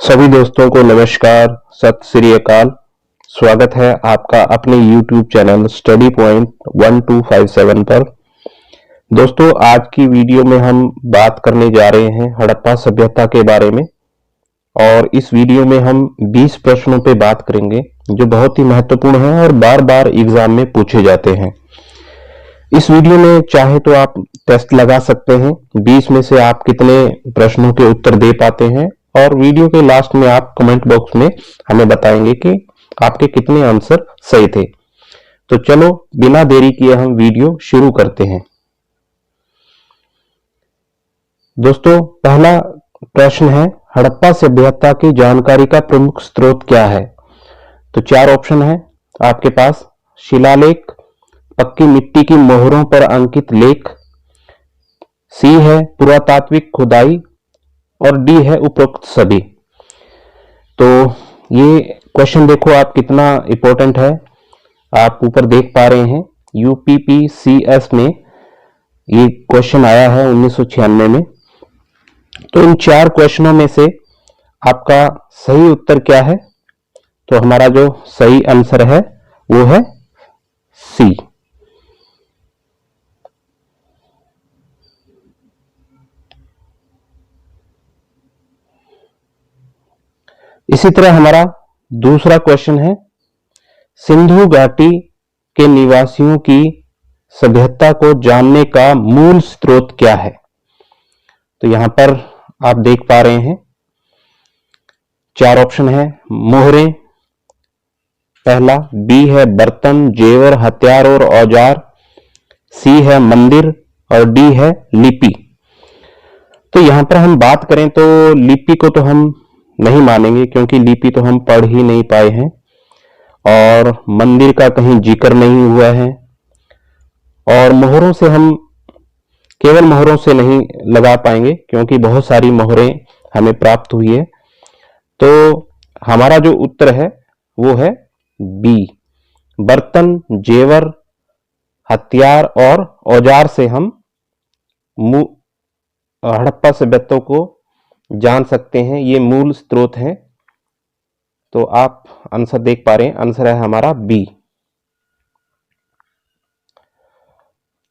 सभी दोस्तों को नमस्कार, सत श्री अकाल। स्वागत है आपका अपने YouTube चैनल स्टडी पॉइंट 1257 पर। दोस्तों, आज की वीडियो में हम बात करने जा रहे हैं हड़प्पा सभ्यता के बारे में और इस वीडियो में हम 20 प्रश्नों पे बात करेंगे जो बहुत ही महत्वपूर्ण हैं और बार बार एग्जाम में पूछे जाते हैं। इस वीडियो में चाहे तो आप टेस्ट लगा सकते हैं, 20 में से आप कितने प्रश्नों के उत्तर दे पाते हैं और वीडियो के लास्ट में आप कमेंट बॉक्स में हमें बताएंगे कि आपके कितने आंसर सही थे। तो चलो बिना देरी किए हम वीडियो शुरू करते हैं। दोस्तों, पहला प्रश्न है, हड़प्पा सभ्यता की जानकारी का प्रमुख स्रोत क्या है? तो 4 ऑप्शन है आपके पास। शिलालेख, पक्की मिट्टी की मोहरों पर अंकित लेख, सी है पुरातात्विक खुदाई और डी है उपरोक्त सभी। तो ये क्वेश्चन देखो आप कितना इंपॉर्टेंट है। आप ऊपर देख पा रहे हैं यूपीपीसीएस में ये क्वेश्चन आया है 1996 में। तो इन 4 क्वेश्चनों में से आपका सही उत्तर क्या है? तो हमारा जो सही आंसर है वो है सी। इसी तरह हमारा दूसरा क्वेश्चन है, सिंधु घाटी के निवासियों की सभ्यता को जानने का मूल स्रोत क्या है? तो यहां पर आप देख पा रहे हैं 4 ऑप्शन है। मोहरें, पहला, बी है बर्तन, जेवर, हथियार और औजार, सी है मंदिर और डी है लिपि। तो यहां पर हम बात करें तो लिपि को तो हम नहीं मानेंगे क्योंकि लिपि तो हम पढ़ ही नहीं पाए हैं और मंदिर का कहीं जिक्र नहीं हुआ है और मोहरों से हम केवल मोहरों से नहीं लगा पाएंगे क्योंकि बहुत सारी मोहरें हमें प्राप्त हुई है। तो हमारा जो उत्तर है वो है बी, बर्तन, जेवर, हथियार और औजार से हम हड़प्पा सभ्यता को जान सकते हैं, ये मूल स्रोत है। तो आप आंसर देख पा रहे हैं, आंसर है हमारा बी।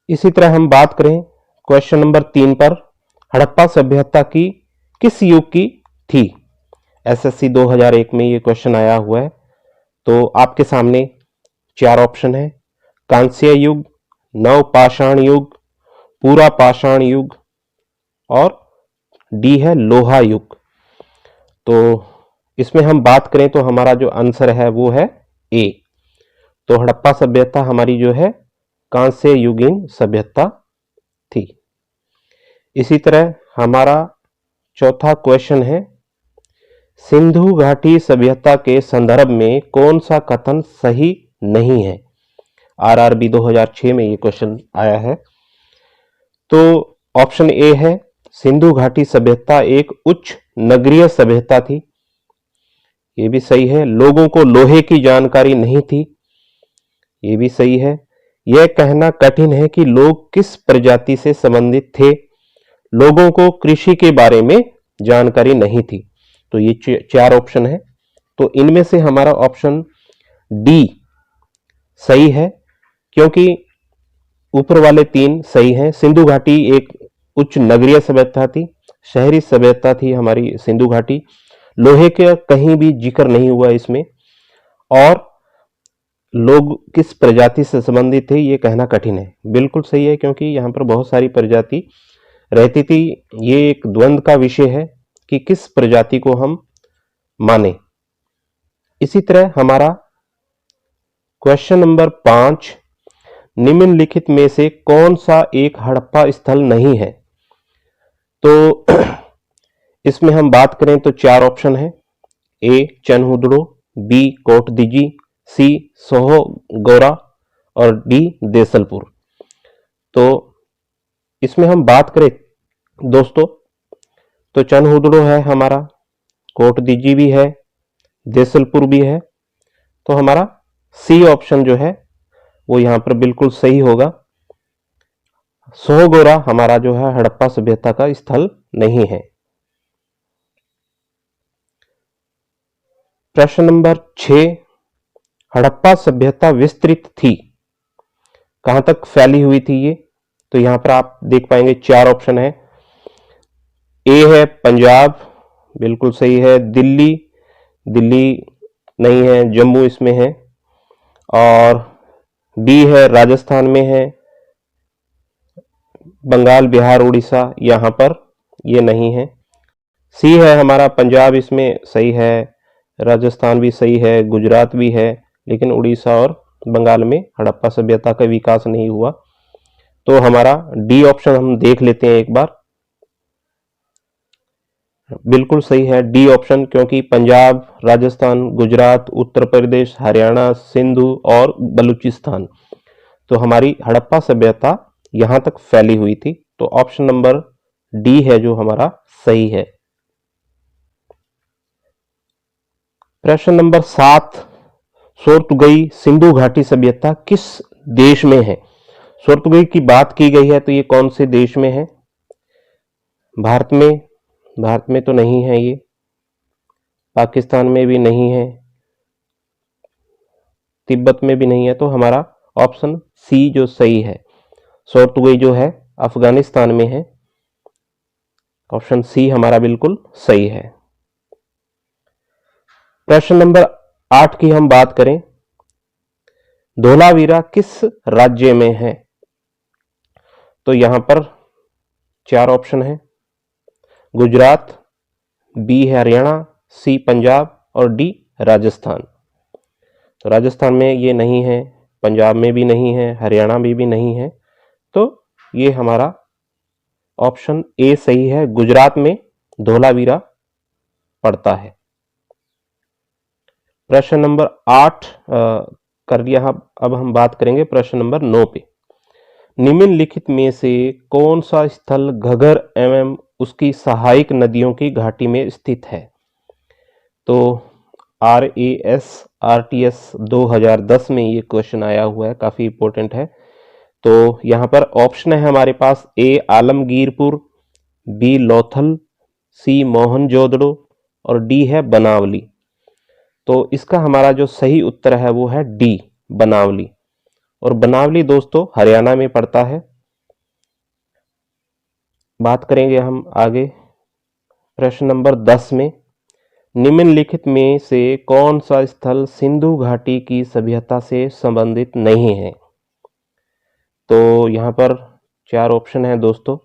इसी तरह हम बात करें क्वेश्चन नंबर 3 पर, हड़प्पा सभ्यता की किस युग की थी? एसएससी 2001 में ये क्वेश्चन आया हुआ है। तो आपके सामने 4 ऑप्शन है, कांस्य युग, नवपाषाण युग, पूरा पाषाण युग और डी है लोहा युग। तो इसमें हम बात करें तो हमारा जो आंसर है वो है ए। तो हड़प्पा सभ्यता हमारी जो है कांस्य युगीन सभ्यता थी। इसी तरह हमारा चौथा क्वेश्चन है, सिंधु घाटी सभ्यता के संदर्भ में कौन सा कथन सही नहीं है? आरआरबी 2006 में ये क्वेश्चन आया है। तो ऑप्शन ए है, सिंधु घाटी सभ्यता एक उच्च नगरीय सभ्यता थी, ये भी सही है। लोगों को लोहे की जानकारी नहीं थी, ये भी सही है। यह कहना कठिन है कि लोग किस प्रजाति से संबंधित थे, लोगों को कृषि के बारे में जानकारी नहीं थी। तो ये 4 ऑप्शन है। तो इनमें से हमारा ऑप्शन डी सही है क्योंकि ऊपर वाले 3 सही हैं। सिंधु घाटी एक उच्च नगरीय सभ्यता थी, शहरी सभ्यता थी हमारी सिंधु घाटी। लोहे का कहीं भी जिक्र नहीं हुआ इसमें और लोग किस प्रजाति से संबंधित थे ये कहना कठिन है। बिल्कुल सही है क्योंकि यहाँ पर बहुत सारी प्रजाति रहती थी। ये एक द्वंद्व का विषय है कि किस प्रजाति को हम माने। इसी तरह हमारा क्वेश्चन नंबर 5, निम्नलिखित में से कौन सा एक हड़प्पा स्थल नहीं है? तो इसमें हम बात करें तो 4 ऑप्शन है। ए चनहुदड़ो, बी कोटदीजी, सी सोहगोरा और डी देसलपुर। तो इसमें हम बात करें दोस्तों तो चनहुदड़ो है हमारा, कोटदीजी भी है, देसलपुर भी है। तो हमारा सी ऑप्शन जो है वो यहां पर बिल्कुल सही होगा। सोहगोरा हमारा जो है हड़प्पा सभ्यता का स्थल नहीं है। प्रश्न नंबर 6, हड़प्पा सभ्यता विस्तृत थी, कहां तक फैली हुई थी ये? तो यहां पर आप देख पाएंगे 4 ऑप्शन है। ए है पंजाब, बिल्कुल सही है। दिल्ली, दिल्ली नहीं है, जम्मू इसमें है। और बी है राजस्थान में है। बंगाल, बिहार, उड़ीसा यहां पर ये नहीं है। सी है हमारा पंजाब, इसमें सही है। राजस्थान भी सही है, गुजरात भी है, लेकिन उड़ीसा और बंगाल में हड़प्पा सभ्यता का विकास नहीं हुआ। तो हमारा डी ऑप्शन हम देख लेते हैं एक बार। बिल्कुल सही है डी ऑप्शन, क्योंकि पंजाब, राजस्थान, गुजरात, उत्तर प्रदेश, हरियाणा, सिंधु और बलूचिस्तान, तो हमारी हड़प्पा सभ्यता यहां तक फैली हुई थी। तो ऑप्शन नंबर डी है जो हमारा सही है। प्रश्न नंबर 7, सोर्तुगई सिंधु घाटी सभ्यता किस देश में है? सोर्तुगई की बात की गई है, तो ये कौन से देश में है? भारत में? भारत में तो नहीं है ये। पाकिस्तान में भी नहीं है, तिब्बत में भी नहीं है। तो हमारा ऑप्शन सी जो सही है, सोर्तुगई जो है अफगानिस्तान में है। ऑप्शन सी हमारा बिल्कुल सही है। प्रश्न नंबर 8 की हम बात करें, धोलावीरा किस राज्य में है? तो यहां पर 4 ऑप्शन है। गुजरात, बी है हरियाणा, सी पंजाब और डी राजस्थान। तो राजस्थान में ये नहीं है, पंजाब में भी नहीं है, हरियाणा में भी नहीं है। तो ये हमारा ऑप्शन ए सही है, गुजरात में धोलावीरा पड़ता है। प्रश्न नंबर 8 कर लिया। अब हम बात करेंगे प्रश्न नंबर 9 पे। निम्नलिखित में से कौन सा स्थल घगर एवं उसकी सहायक नदियों की घाटी में स्थित है? तो RAS-RTS 2010 में ये क्वेश्चन आया हुआ है, काफी इंपॉर्टेंट है। तो यहां पर ऑप्शन है हमारे पास, ए आलमगीरपुर, बी लोथल, सी मोहनजोदड़ो और डी है बनावली। तो इसका हमारा जो सही उत्तर है वो है डी बनावली। और बनावली दोस्तों हरियाणा में पड़ता है। बात करेंगे हम आगे प्रश्न नंबर 10 में, निम्नलिखित में से कौन सा स्थल सिंधु घाटी की सभ्यता से संबंधित नहीं है? तो यहां पर 4 ऑप्शन है दोस्तों।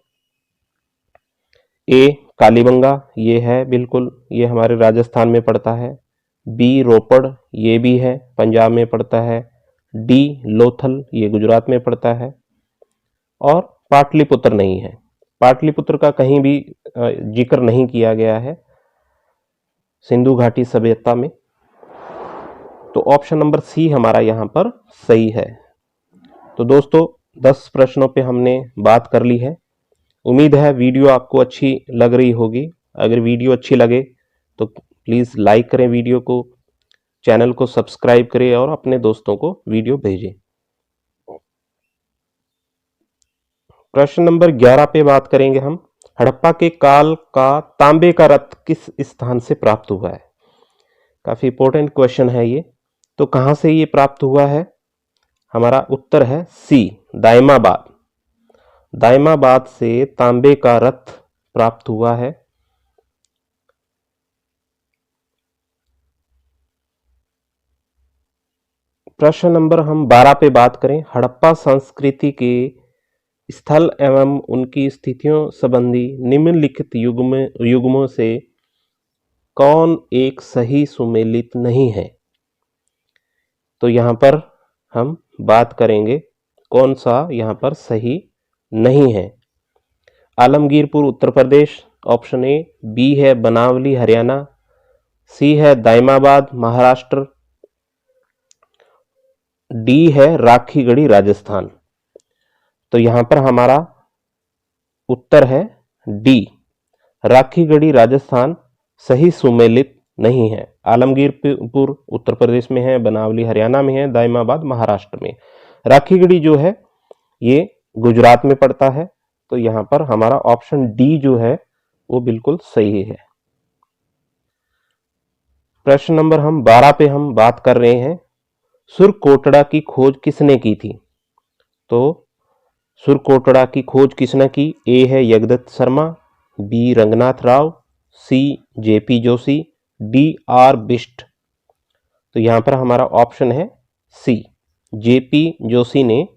ए कालीबंगा, ये है बिल्कुल, ये हमारे राजस्थान में पड़ता है। बी रोपड़, ये भी है, पंजाब में पड़ता है। डी लोथल, ये गुजरात में पड़ता है। और पाटलिपुत्र नहीं है, पाटलिपुत्र का कहीं भी जिक्र नहीं किया गया है सिंधु घाटी सभ्यता में। तो ऑप्शन नंबर सी हमारा यहां पर सही है। तो दोस्तों 10 प्रश्नों पे हमने बात कर ली है। उम्मीद है वीडियो आपको अच्छी लग रही होगी। अगर वीडियो अच्छी लगे तो प्लीज लाइक करें वीडियो को, चैनल को सब्सक्राइब करें और अपने दोस्तों को वीडियो भेजें। प्रश्न नंबर 11 पे बात करेंगे हम, हड़प्पा के काल का तांबे का रथ किस स्थान से प्राप्त हुआ है? काफी इंपॉर्टेंट क्वेश्चन है ये। तो कहां से ये प्राप्त हुआ है? हमारा उत्तर है सी दाइमाबाद। दाइमाबाद से तांबे का रथ प्राप्त हुआ है। प्रश्न नंबर हम 12 पे बात करें, हड़प्पा संस्कृति के स्थल एवं उनकी स्थितियों संबंधी निम्नलिखित युग्मों से कौन एक सही सुमेलित नहीं है? तो यहां पर हम बात करेंगे कौन सा यहां पर सही नहीं है। Alamgirpur Uttar Pradesh, option A. B है बनावली हरियाणा, सी है दाइमाबाद महाराष्ट्र, डी है राखीगढ़ी राजस्थान। तो यहां पर हमारा उत्तर है डी राखीगढ़ी राजस्थान सही सुमेलित नहीं है। आलमगीरपुर उत्तर प्रदेश में है, बनावली हरियाणा में है, दाइमाबाद महाराष्ट्र में। राखीगढ़ी जो है ये गुजरात में पड़ता है। तो यहां पर हमारा ऑप्शन डी जो है वो बिल्कुल सही है। प्रश्न नंबर हम 12 पे हम बात कर रहे हैं, सुरकोटड़ा की खोज किसने की थी? तो सुरकोटड़ा की खोज किसने की? ए है Jagdatt Sharma, B Ranganath Rao, C JP Joshi, D R Bisht. तो यहां पर हमारा ऑप्शन है सी, जेपी जोशी ने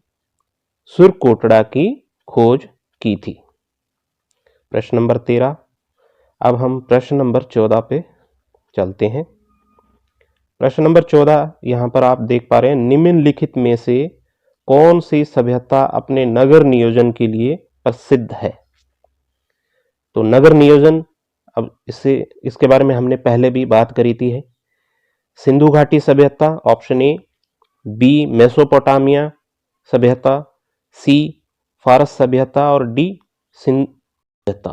सुरकोटड़ा की खोज की थी। प्रश्न नंबर 13। अब हम प्रश्न नंबर 14 पे चलते हैं। प्रश्न नंबर 14 यहां पर आप देख पा रहे हैं, निम्नलिखित में से कौन सी सभ्यता अपने नगर नियोजन के लिए प्रसिद्ध है? तो नगर नियोजन, अब इसके बारे में हमने पहले भी बात करी थी है। सिंधु घाटी सभ्यता ऑप्शन ए, बी मेसोपोटामिया सभ्यता, सी फारस सभ्यता और डी सिंध सभ्यता।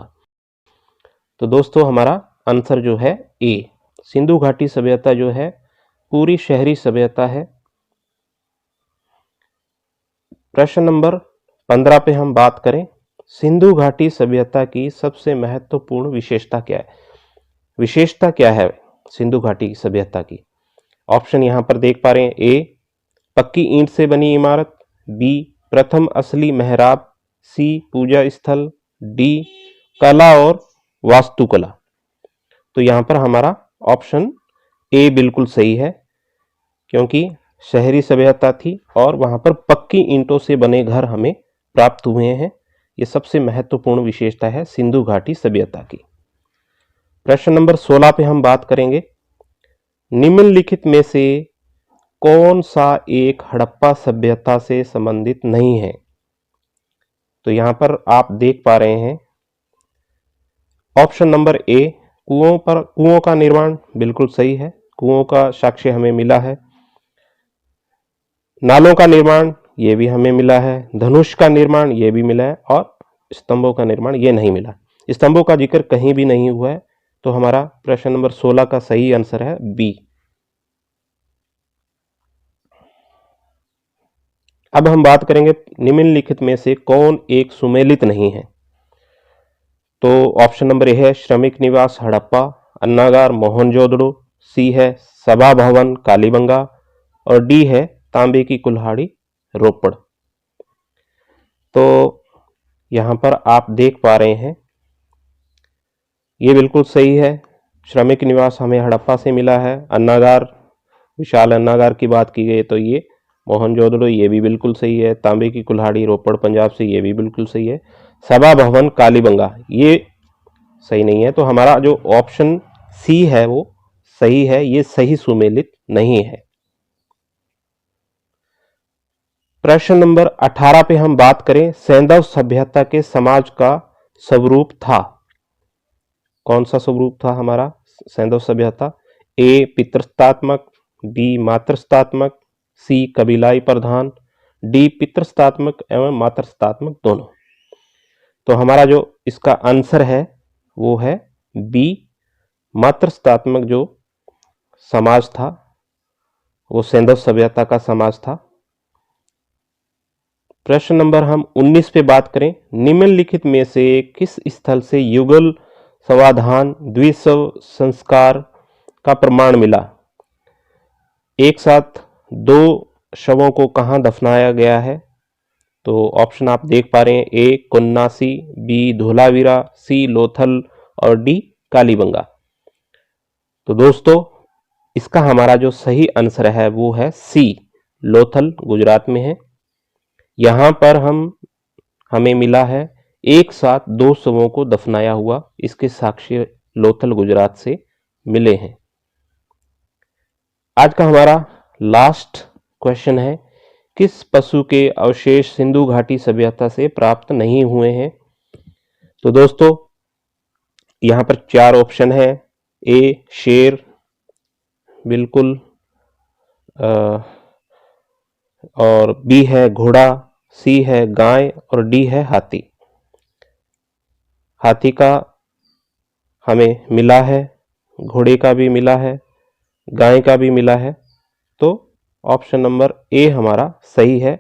तो दोस्तों हमारा आंसर जो है ए, सिंधु घाटी सभ्यता जो है पूरी शहरी सभ्यता है। प्रश्न नंबर 15 पे हम बात करें, सिंधु घाटी सभ्यता की सबसे महत्वपूर्ण विशेषता क्या है? विशेषता क्या है सिंधु घाटी सभ्यता की? ऑप्शन यहां पर देख पा रहे हैं, ए पक्की ईंट से बनी इमारत, बी प्रथम असली मेहराब, सी पूजा स्थल, डी कला और वास्तुकला। तो यहां पर हमारा ऑप्शन ए बिल्कुल सही है, क्योंकि शहरी सभ्यता थी और वहां पर पक्की ईंटों से बने घर हमें प्राप्त हुए हैं। ये सबसे महत्वपूर्ण विशेषता है सिंधु घाटी सभ्यता की। प्रश्न नंबर 16 पे हम बात करेंगे, निम्नलिखित में से कौन सा एक हड़प्पा सभ्यता से संबंधित नहीं है? तो यहां पर आप देख पा रहे हैं ऑप्शन नंबर ए, कुओं का निर्माण बिल्कुल सही है, कुओं का साक्ष्य हमें मिला है। नालों का निर्माण ये भी हमें मिला है, धनुष का निर्माण ये भी मिला है, और स्तंभों का निर्माण ये नहीं मिला। स्तंभों का जिक्र कहीं भी नहीं हुआ है। तो हमारा प्रश्न नंबर 16 का सही आंसर है बी। अब हम बात करेंगे निम्नलिखित में से कौन एक सुमेलित नहीं है? तो ऑप्शन नंबर ए है श्रमिक निवास हड़प्पा, अन्नागार मोहनजोदड़ो, सी है सभा भवन कालीबंगा और डी है तांबे की कुल्हाड़ी रोपड़। तो यहां पर आप देख पा रहे हैं ये बिल्कुल सही है, श्रमिक निवास हमें हड़प्पा से मिला है। अन्नागार, विशाल अन्नागार की बात की गई तो ये मोहनजोदड़ो ये भी बिल्कुल सही है। तांबे की कुल्हाड़ी रोपड़ पंजाब से ये भी बिल्कुल सही है। सभा भवन कालीबंगा ये सही नहीं है। तो हमारा जो ऑप्शन सी है वो सही है, ये सही सुमेलित नहीं है। प्रश्न नंबर 18 पे हम बात करें, सैंधव सभ्यता के समाज का स्वरूप था। कौन सा स्वरूप था हमारा सैंधव सभ्यता? ए पितृस्तात्मक, बी मातृस्तात्मक, सी कबीलाई प्रधान, डी पितृस्तात्मक एवं मातृस्तात्मक दोनों। तो हमारा जो इसका आंसर है वो है बी, मातृस्तात्मक जो समाज था वो सैंधव सभ्यता का समाज था। प्रश्न नंबर हम 19 पे बात करें, निम्नलिखित में से किस स्थल से युगल समाधान द्विशव संस्कार का प्रमाण मिला? एक साथ दो शवों को कहां दफनाया गया है? तो ऑप्शन आप देख पा रहे हैं, ए कुन्नासी, बी धोलावीरा, सी लोथल और डी कालीबंगा। तो दोस्तों इसका हमारा जो सही आंसर है वो है सी, लोथल गुजरात में है। यहां पर हमें मिला है एक साथ दो शवों को दफनाया हुआ, इसके साक्ष्य लोथल गुजरात से मिले हैं। आज का हमारा लास्ट क्वेश्चन है, किस पशु के अवशेष सिंधु घाटी सभ्यता से प्राप्त नहीं हुए हैं? तो दोस्तों यहां पर चार ऑप्शन है, ए शेर बिल्कुल, और बी है घोड़ा, सी है गाय और डी है हाथी। हाथी का हमें मिला है, घोड़े का भी मिला है, गाय का भी मिला है। तो ऑप्शन नंबर ए हमारा सही है।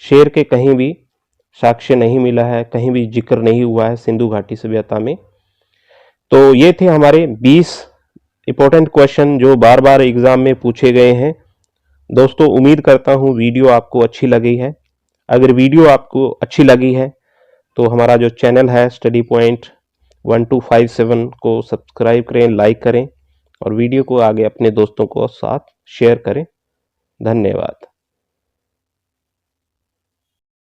शेर के कहीं भी साक्ष्य नहीं मिला है, कहीं भी जिक्र नहीं हुआ है सिंधु घाटी सभ्यता में। तो ये थे हमारे 20 इंपॉर्टेंट क्वेश्चन जो बार बार एग्जाम में पूछे गए हैं। दोस्तों उम्मीद करता हूं वीडियो आपको अच्छी लगी है। अगर वीडियो आपको अच्छी लगी है तो हमारा जो चैनल है स्टडी पॉइंट 1257 को सब्सक्राइब करें, लाइक करें और वीडियो को आगे अपने दोस्तों को साथ शेयर करें। धन्यवाद।